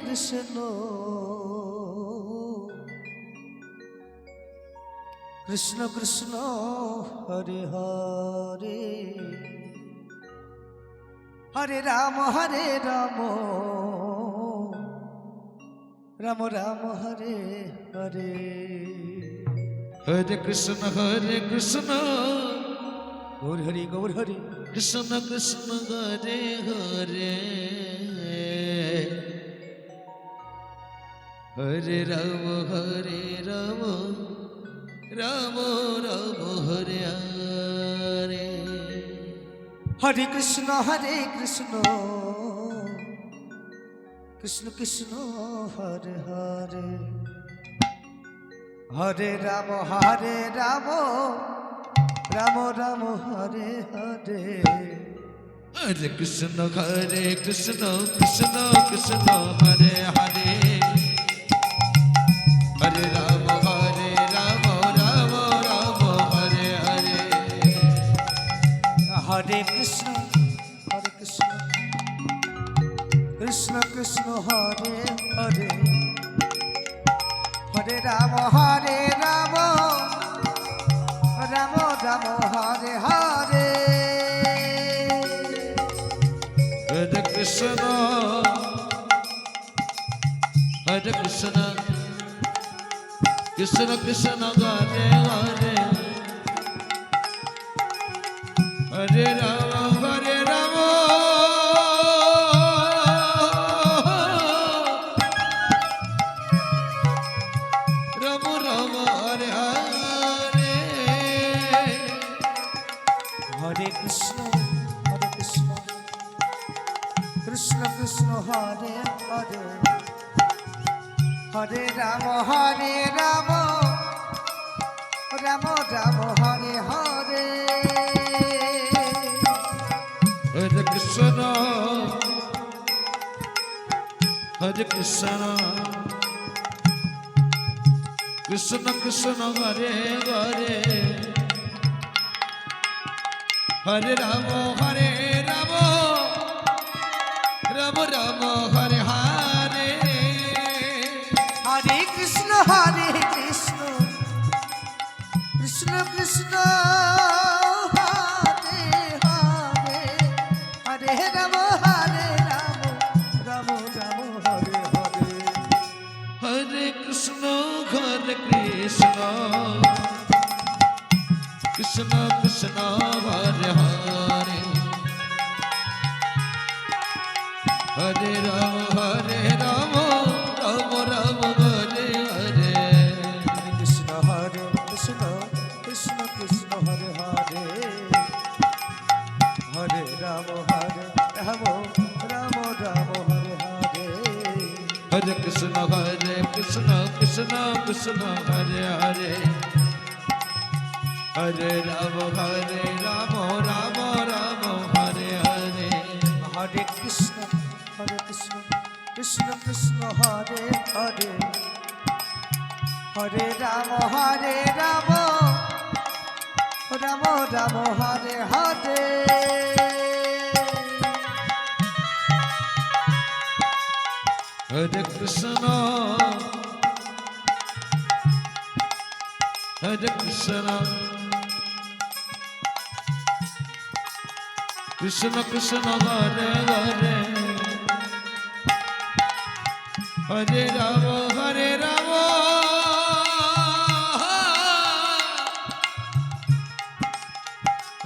Krishna Krishna Krishna Hare Hare Hare Ram Ram Ram Hare Hare Hare Krishna Gour Hari Gour Hari Krishna Krishna Hare Hare Hare Ram Ram Ram Ram Hare Hare Hare Krishna Krishna Krishna Hare Hare Hare Ram Ram Ram Hare Hare Hare Krishna Krishna Krishna Hare Hare Hare Ram Ram Ram Hare Hare Hare Krishna Krishna Krishna Hare Hare Hare Ram Ram Ram Hare Hare Hare Krishna Krishna Krishna Hare Hare Hare Ram Ram Ram Hare Hare Hare Krishna Krishna Krishna Hare Hare Hare Ram Ram Ram Hare Hare Hare Krishna Krishna Krishna Hare Hare Hare Ram Ram Ram Hare Hare Hare Krishna Krishna Krishna Hare Hare Hare Ram Ram Hare Hare Hare Krishna Krishna Krishna Hare Hare Hare Ram Ram Ram Hare Hare Krishna Krishna Krishna Hare Hare Hare Ram Ram Ram Hare Hare Hare Krishna Krishna Hare Hare Hare Ram Ram Hare Hare Hare Krishna Krishna Hare Hare Hare Ram Ram Hare Hare Hare Krishna Krishna Hare Hare Hare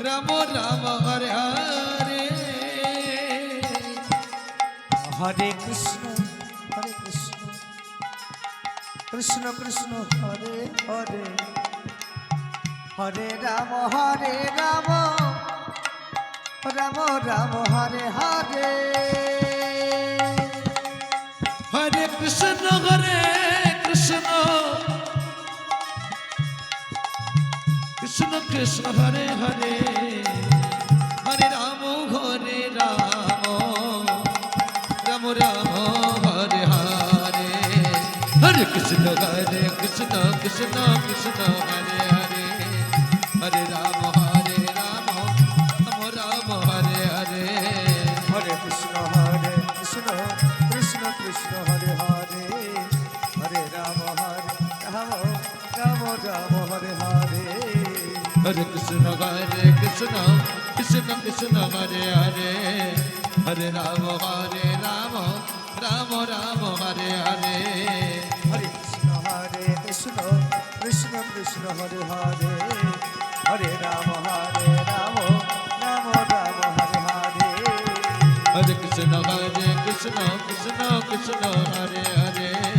Ram Ram Hare Hare Hare Krishna Krishna Hare Hare Hare Ram Ram Hare Hare Hare Krishna Krishna Hare Hare Hare Ram Ram Hare Hare Hare Krishna Krishna Hare Hare Hare Ram Ram Hare Hare Hare Krishna Krishna Krishna Hare Hare Krishna Krishna Krishna Hare Hare Hare Rama Rama Rama Hare Hare Hare Krishna Krishna Krishna Hare Hare Hare Rama Rama Rama Hare Hare Hare Krishna Krishna Krishna Hare Hare